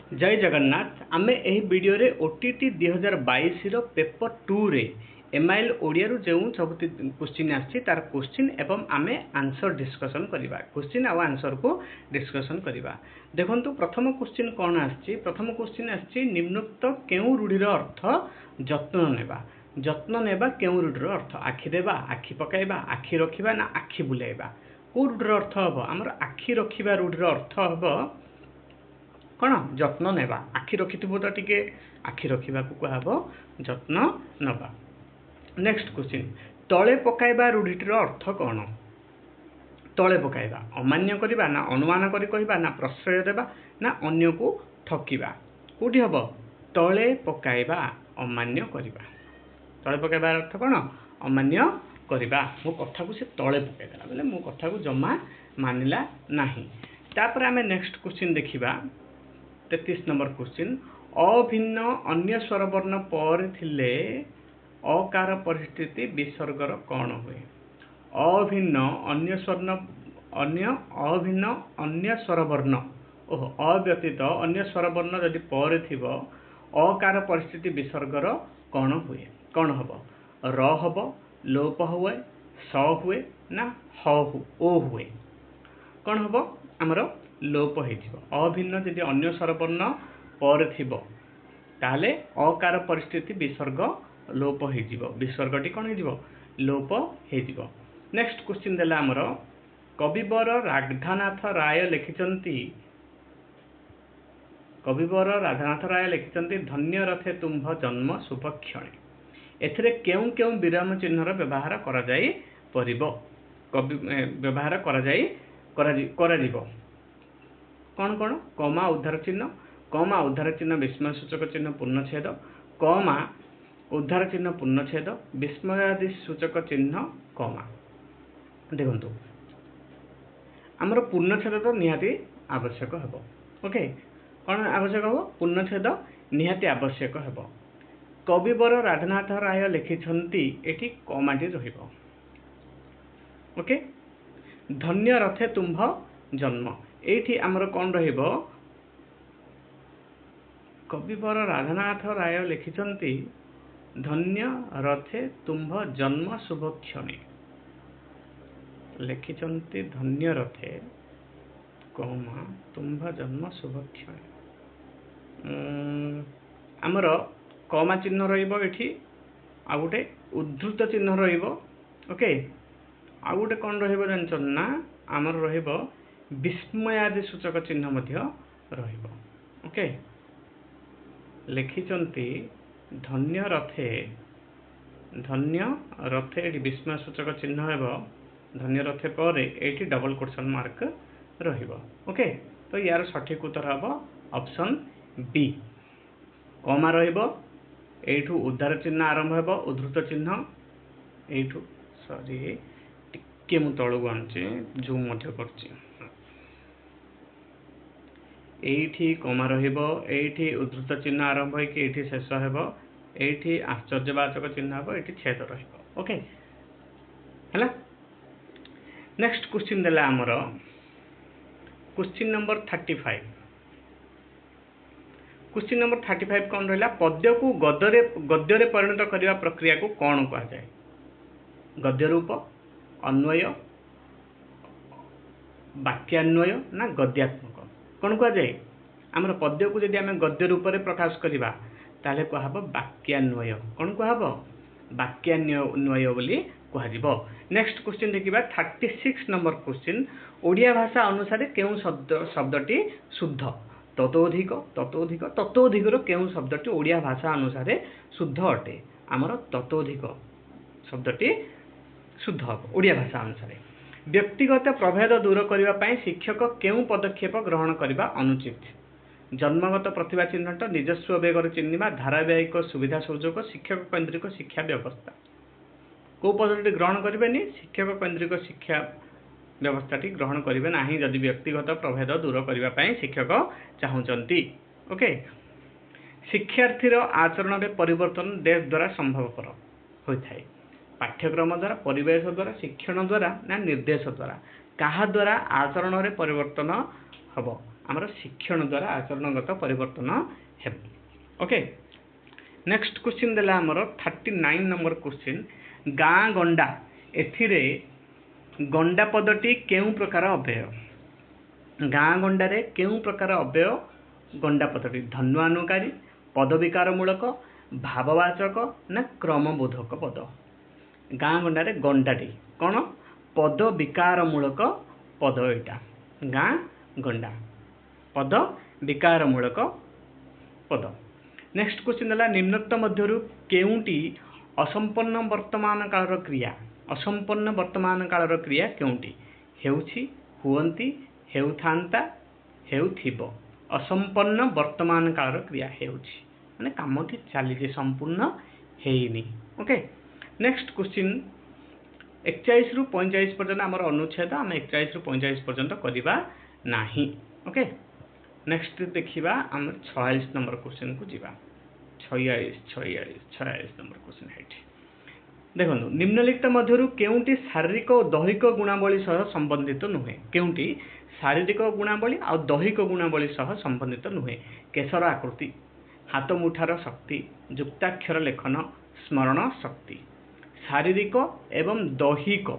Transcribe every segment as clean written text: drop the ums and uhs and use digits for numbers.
जय जगन्नाथ आमे एही वीडियो रे ओटीटी 2022 रो पेपर 2 रे एमआईएल ओडिया रो जेउ सब क्वेश्चन आछि तार क्वेश्चन एवं आमे आंसर डिस्कशन करिबा क्वेश्चन आ आंसर को डिस्कशन करिबा। देखंतु प्रथम क्वेश्चन कोन आछि प्रथम क्वेश्चन आछि निम्नोक्त केउ रूढी रो अर्थ जत्न नेबा केउ रूढी रो अर्थ आखि देबा आखि पकाइबा आखि रखिबा ना आखि बुलाइबा को रूढी रो अर्थ हबो हमर आखि रखिबा रूढी रो अर्थ हबो कौन जत्न नेबा आखि रखिथिबो तो टिके आखि रखिबा को कहबो जत्न नबा। नेक्स्ट क्वेश्चन तळे पकाइबा रूढीटर अर्थ कौन तळे पकाइबा अमान्य करिबा ना अनुमान करि कहिबा ना प्रश्रय देबा ना अन्य को ठकिबा कोठी हबो तळे पकाइबा अमान्य करिबा तळे पकाइबा अर्थ कौन अमान्य करिबा मो कथा को से तळे पकाइला बेले मो कथा को जम्मा मानिला नाही। तापर आमे नेक्स्ट क्वेश्चन देखिबा 33 नंबर क्वेश्चन अभिन्न अन्य स्वरवर्ण पर थिले अकार परिस्थिति विसर्गर कौन हुए अभिन्न अन्य स्वरवर्ण ओहो अव्यतीत अन्य स्वरवर्ण यदि पर थिबो अकार परिस्थिति विसर्गर कौन हुए कौन हबो र हबो लोप हुए स हुए ना ह ओ हुए कौन हबो हमरो लोप होइथिबो अभिन्न यदि अन्य स्वरवर्ण पर थिबो ताले अकार परिस्थिति विसर्ग लोप होइजिबो विसर्गटी कोन होइजिबो लोप होइजिबो। नेक्स्ट क्वेश्चन देला हमरो कविवर राधानाथ राय लिखिचंती धन्य रथे तुम्भ जन्म शुभ क्षणे एथिरे केउ केउ विराम चिन्हर व्यवहार करा जाई परिबो कवि व्यवहार करा जाई करा जिवो कौन कौन कमा उद्धार चिन्ह विस्मय सूचक चिन्ह पूर्णछेद कमा उद्धार चिन्ह पूर्णछेद विस्मयादि सूचक चिन्ह कमा देखंतु हमर पूर्णछेद तो निहाती आवश्यक हेबो ओके कौन आवश्यक हेबो पूर्णछेद निहाती आवश्यक हेबो कविवर राधानाथ राय लिखिछंती एठी कमाटी रहिबो ओके धन्य रथे तुम्भ जन्म एठी हमर कौन रहिबो कविवर राधानाथ राय लिखिछंती धन्य रथे तुम्भ जन्म शुभ क्षणे लिखिछंती धन्य रथे कमा तुम्भ जन्म शुभ क्षणे हमर कमा चिन्ह रहिबो एठी आ गुटे उद्धृत चिन्ह रहिबो ओके आ गुटे कौन रहिबो जानछन ना हमर रहिबो विस्मयादि सूचक चिन्ह मध्य रहिबो ओके लिखिचंती धन्य रथे एटी विस्मय सूचक चिन्ह हेबो धन्य रथे पर एटी डबल क्वेश्चन मार्क रहिबो ओके तो यार सठिक उत्तर हेबो ऑप्शन बी कमा रहिबो एठू उद्धार चिन्ह आरंभ हेबो उद्धृत चिन्ह एठू सॉरी टिके मु तळगु आनछि जूम मध्य करछि एठी कमा रहिबो एठी उद्धृत चिन्ह आरंभ होई कि एठी शेष हेबो एठी आश्चर्यवाचक चिन्ह हेबो एठी छेद रहिबो ओके हला। नेक्स्ट क्वेश्चन देला हमरो क्वेश्चन नंबर 35 क्वेश्चन नंबर 35 कोन रहला पद्य को गद्य रे परिणत करिवा प्रक्रिया को कोन कहा जाय गद्य रूप अन्वय वाक्यान्वय ना गद्यात्मक कौन कह जाए आमर पद्य को जदि आम गद्य रूप में प्रकाश करवा ताले कहब वाक्यान्वय कौन कहब वाक्यान्वय बोली कहजिबो। नेक्स्ट क्वेश्चन देखिबा 36 नंबर क्वेश्चन ओडिया भाषा अनुसार केउ शब्दटी शुद्ध ततोधिक रो केउ शब्दटी ओडिया भाषा अनुसार शुद्ध अटे आमर ततोधिक शब्दटी शुद्ध ओडिया भाषा अनुसार व्यक्तिगत प्रभेद दूर करने पाई शिक्षक केउ पदक्षेप ग्रहण करने अनुचित जन्मगत प्रतिभा चिन्हट निजस्व वेगर चिन्हिबा धारावाहिक सुविधा सुजोग शिक्षक केन्द्रिक शिक्षा व्यवस्था को पद्धति ग्रहण करेंगे शिक्षक केन्द्रिक शिक्षा व्यवस्था ग्रहण करेंगे ना जदि व्यक्तिगत प्रभेद दूर करने पाई शिक्षक चाहूँगी ओके शिक्षार्थीर आचरण में परिवर्तन देश द्वारा संभवपर होता है पाठ्यक्रम द्वारा परिवेश द्वारा शिक्षण द्वारा ना निर्देश द्वारा कहा द्वारा आचरण में परिवर्तन हम आमर शिक्षण द्वारा आचरणगत परिवर्तन हेब। ओके नेक्स्ट क्वेश्चन देला आमर 39 नंबर क्वेश्चन गाँ गंडा एथिरे गंडा पदटी केउ प्रकार अव्यय गाँ गंडारे केउ प्रकार अव्यय गंडा पदटी धन्वानुकारी पद विकार मूलक भाववाचक ना क्रमबोधक पद गाँ गंडारे गंडाटी कौन पद विकार मूलक पद एटा गाँ गंडा पद विकार मूलक पद। नेक्स्ट क्वेश्चन है निम्नोक्त मध्यरु केउंटी असंपन्न वर्तमान कालर क्रिया असंपन्न वर्तमान कालर क्रिया केउंटी हेउछि हुअंती हेउथांता हेउथिबो असंपन्न वर्तमान कालर क्रिया हेउछि माने कामटी चली संपूर्ण हेइनी। ओके नेक्स्ट क्वेश्चन 41 रु 45 पर्यंत आमर अनुच्छेद आम 41 रु 45 पर्यंत करबा नाही। ओके नेक्स्ट देखिबा आम 46 नंबर क्वेश्चन को जीवा 46 नंबर क्वेश्चन है देखो निम्नलिखित मध्यरु केउंटी शारीरिक और दैहिक गुणावली सह संबंधित नुहे केउंटी शारीरिक गुणावली और दैहिक गुणावली सह संबंधित नुहे केशर आकृति हाथ मुठार शक्ति युक्ताक्षर लेखन स्मरण शक्ति शारीरिक एवं दैहिक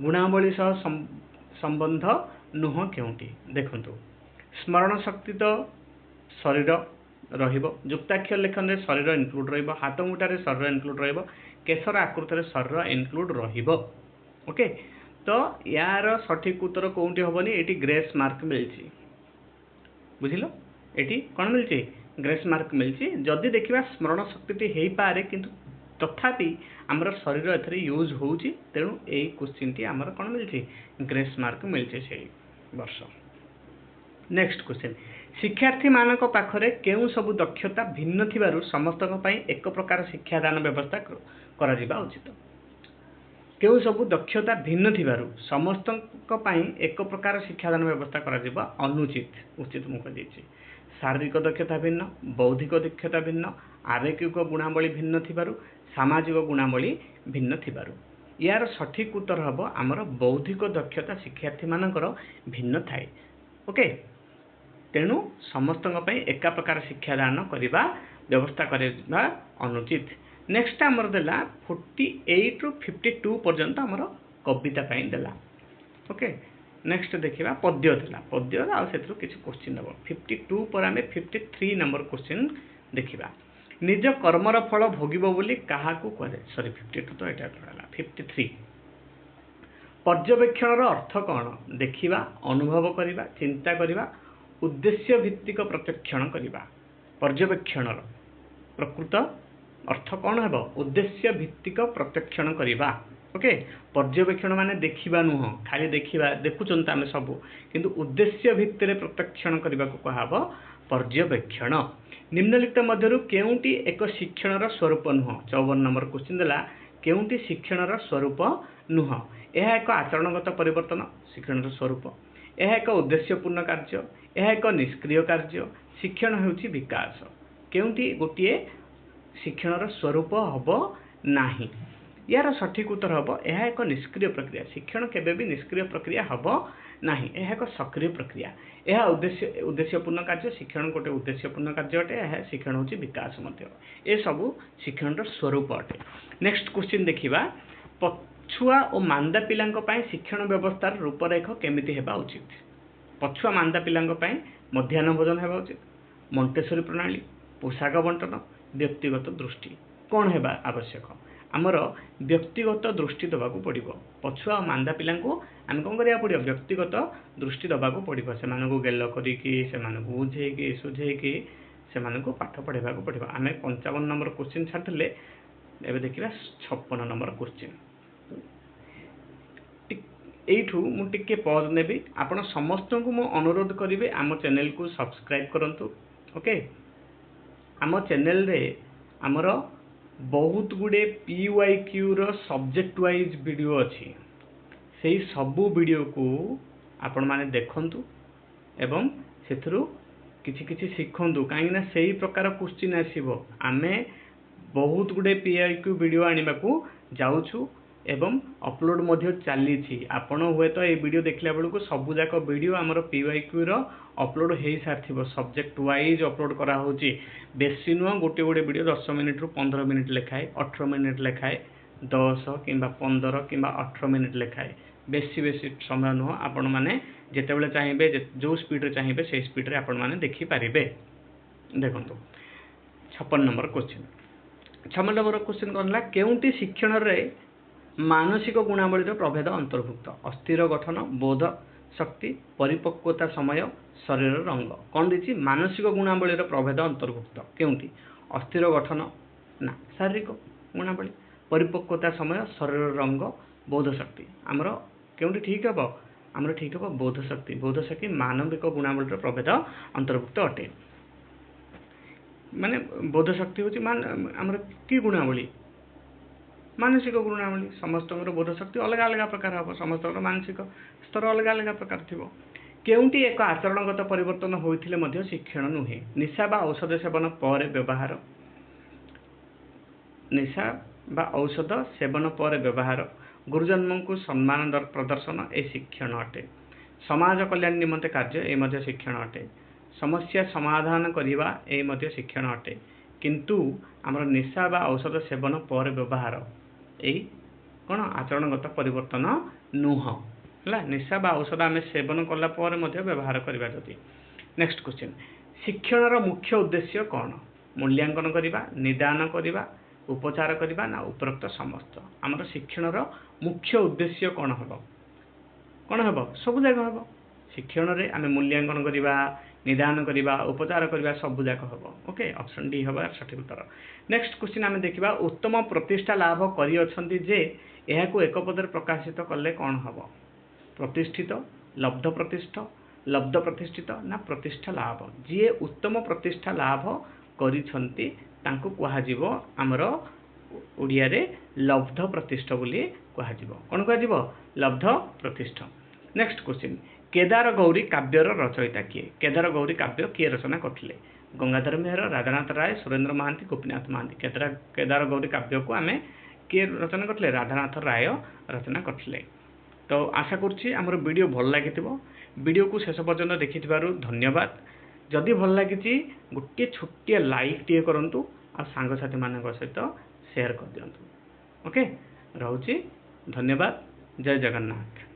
गुणावली सह संबंध नुह केउंटी देखंतु स्मरण शक्ति तो शरीर रहिबो युक्ताक्षर लेखन रे शरीर इनक्लूड रहिबो हाथ मुठारे शरीर इनक्लूड रहिबो केशर आकृति रे शरीर इनक्लूड रहिबो। ओके तो यार सठिक उत्तर कोउंटी होबनी एटी ग्रेस मार्क मिलची बुझिलो एटी कोन मिलची ग्रेस मार्क मिलची जदि देखिबा स्मरण शक्ति हेई पारे किंतु तथापि आमर शरीर एथरे यूज होउची तेणु एई क्वेश्चन टी आमर कोन मिलची ग्रेस मार्क मिलची सेई वर्ष। नेक्स्ट क्वेश्चन शिक्षार्थी मानक पाखरे केउ सब दक्षता भिन्न थिबारु समस्तक पई एक प्रकार शिक्षादान व्यवस्था करा जिबा उचित केउ सब दक्षता भिन्न थिबारु समस्तक पई एक प्रकार शिक्षादान व्यवस्था करा जिबा अनुचित उचित मु कहि छि शारीरिक दक्षता भिन्न बौद्धिक दक्षता भिन्न आवेगिक गुणावली भिन्न थिबारु सामाजिक गुणावली भिन्न थिबारु यार सठिक उत्तर हबो आमर बौद्धिक दक्षता शिक्षार्थी मानकर भिन्न थाए। ओके तेणु समस्त एका प्रकार शिक्षादान करने व्यवस्था करवा अनुचित। नेक्स्ट आमर देला 48 रु 52 पर्यंत आमर कविता पाई देला। ओके नेक्स्ट देखिबा पद्य देला पद्य आ सेथु किछ क्वेश्चन देबो 52 पर आमे 53 नंबर क्वेश्चन देखिबा निज कर्मर फल भोगिबो बोली काहाकू कहे सॉरी 52 तो एटा रहला 53 पर्यवेक्षण अर्थ कौन देखिबा अनुभव करिबा चिंता करिबा उद्देश्य भित्तिक प्रत्यक्षण करिबा पर्यवेक्षण प्रकृत अर्थ कौन हेबो उद्देश्य भित्तिक प्रत्यक्षण करिबा। ओके पर्यवेक्षण माने देखिबा नुह खाली देखिबा देखुचंत आमे सब किंतु उद्देश्य भित्तिरे प्रत्यक्षण करिबा को कहाबो पर्यवेक्षण। निम्नलिखित मध्यरु केउंटी एक शिक्षणर स्वरूप नुह 54 नंबर क्वेश्चन देला केउंटी शिक्षणर स्वरूप नुह यह एक आचरणगत परिवर्तन शिक्षणर स्वरूप यह एक उद्देश्यपूर्ण कार्य यह एक निष्क्रिय कार्य शिक्षण हेउची विकास केउंटी गोटिए शिक्षणर स्वरूप हबो नाही यार सठिक उत्तर हबो यह एक निष्क्रिय प्रक्रिया शिक्षण केबे भी निष्क्रिय प्रक्रिया हबो नाही यह एक सक्रिय प्रक्रिया यह उद्देश्यपूर्ण कार्य शिक्षण गोटे उद्देश्यपूर्ण कार्य अटे यह शिक्षण होची विकास मध्य ए सब शिक्षणर स्वरूप अटे। नेक्स्ट क्वेश्चन देखिबा पछुआ और मांदा पिलांक पई शिक्षण व्यवस्थार रूपरेख केमिति हेबा उचित पछुआ मांदा पिलांक पई मध्याह्न भोजन हेबा उचित मोंटेसरी प्रणाली पोशाक बंटन व्यक्तिगत दृष्टि कौन हेबा आवश्यक आमर व्यक्तिगत दृष्टि दबाकू पड़िबो पछुआ मांदा पिलांको आम कौन करिया पड़िबो व्यक्तिगत दृष्टि दबाकू पड़िबो से मानको गेल करिकी से मानको बुझेकी सुझेकी से मानको पाठ पढ़ाइबाकू पड़िबो आमे 55 नंबर क्वेश्चन छाडले एबे देखिबा 56 नंबर क्वेश्चन एठू मु टिके पॉज नेबी आपण समस्त को मु अनुरोध करिवे आम चैनल को सब्सक्राइब करंतु। ओके आम चैनल रे आमर बहुत गुडे PYQ रो सब्जेक्ट वाइज वीडियो अच्छी से सबू वीडियो को आपण माने देखंतु एवं सेथरु किछि किछि शिखंतु काहेकि सही प्रकार क्वेश्चन आसीबो आमे बहुत गुडे PYQ वीडियो आनिबाकू जाउछु एवं अपलोड मध्य चली आपण हुए तो ये वीडियो देखला बेलू सबू जाक वीडियो आमर PYQ रो अपलोड हो सारी सब्जेक्ट वाइज अपलोड करा होची बेसी नुह गोटे गोटे वीडियो 10 मिनिट रु 15 मिनिट लेखाए 18 मिनिट लेखाए 10 कि 15 कि 18 मिनिट लेखाए बेसी बेसी समय नुह आपण मैंने जिते चाहिए जो स्पीड रे चाहिए से स्पीड रे आपण मैंने देखिपारे। देखो 56 नंबर क्वेश्चन 56 नंबर क्वेश्चन कौन है केउंटी शिक्षण रे मानसिक गुणावली प्रभेद अंतर्भुक्त अस्थिर गठन बोध शक्ति परिपक्वता समय शरीर रंग कौन देती मानसिक गुणावली प्रभेद अंतर्भुक्त केउंटी अस्थिर गठन ना शारीरिक गुणावली परिपक्वता समय शरीर रंग बोध शक्ति आमर केउंटी ठीक हम आमर ठीक हम बोध शक्ति मानविक गुणावली प्रभेद अंतर्भुक्त अटे माने बोध शक्ति हूँ मान आमर कि गुणावली मानसिक गुणावली समस्त बोध शक्ति अलग अलग प्रकार हम समस्त मानसिक स्तर अलग अलग प्रकार थी केउंटी एक आचरणगत परिवर्तन होते शिक्षण नुहे निशा बा औषध सेवन पर व्यवहार निशा बा औषध सेवन पर व्यवहार गुरुजन्म को सम्मान प्रदर्शन ए शिक्षण अटे समाज कल्याण निमंते कार्य ए शिक्षण अटे समस्या समाधान करने ए शिक्षण अटे किंतु आमर निशा बा औषध सेवन पर व्यवहार यही कौन आचरणगत परिवर्तन नुह है निशा बा औषध आम सेवन कलापर व्यवहार करवा जदि। नेक्स्ट क्वेश्चन शिक्षण मुख्य उद्देश्य कौन मूल्यांकन करवा निदान करवा उपचार करवा ना उपरोक्त समस्त आमर शिक्षण मुख्य उद्देश्य कौन हम सब जाक हम शिक्षण रे आम मूल्यांकन करवा निदान करवा उपचार करवा सब जाक हम ओके ऑप्शन डी हम सठिक उत्तर। नेक्स्ट क्वेश्चन आम देखा उत्तम प्रतिष्ठा लाभ करियछंती जे एहाकु एक पदर प्रकाशित कले कौन हम प्रतिष्ठित लब्ध प्रतिष्ठित ना प्रतिष्ठा लाभ जी उत्तम प्रतिष्ठा लाभ करिछंती तांको कुहाजिबो आमर ओडिया रे लब्ध प्रतिष्ठा बोली कुहाजिबो कौन कुहाजिबो लब्ध प्रतिष्ठा। नेक्स्ट क्वेश्चन केदार गौरी काव्यर रचयिता किए केदार गौरी काव्य किए रचना करथिले गंगाधर मेहर राधानाथ राय सुरेंद्र महांती गोपीनाथ महांती केदार गौरी काव्य को आम किए रचना करथिले राधानाथ राय रचना करथिले। तो आशा करुच्ची आमर वीडियो भल लगी वीडियो को शेष पर्यंत देखि धन्यवाद जदि भल लगी गोटे छोटिया लाइक टे करूँ आ सांगसाथी मान सहित शेयर कर दिंतु ओके रोची धन्यवाद जय जगन्नाथ।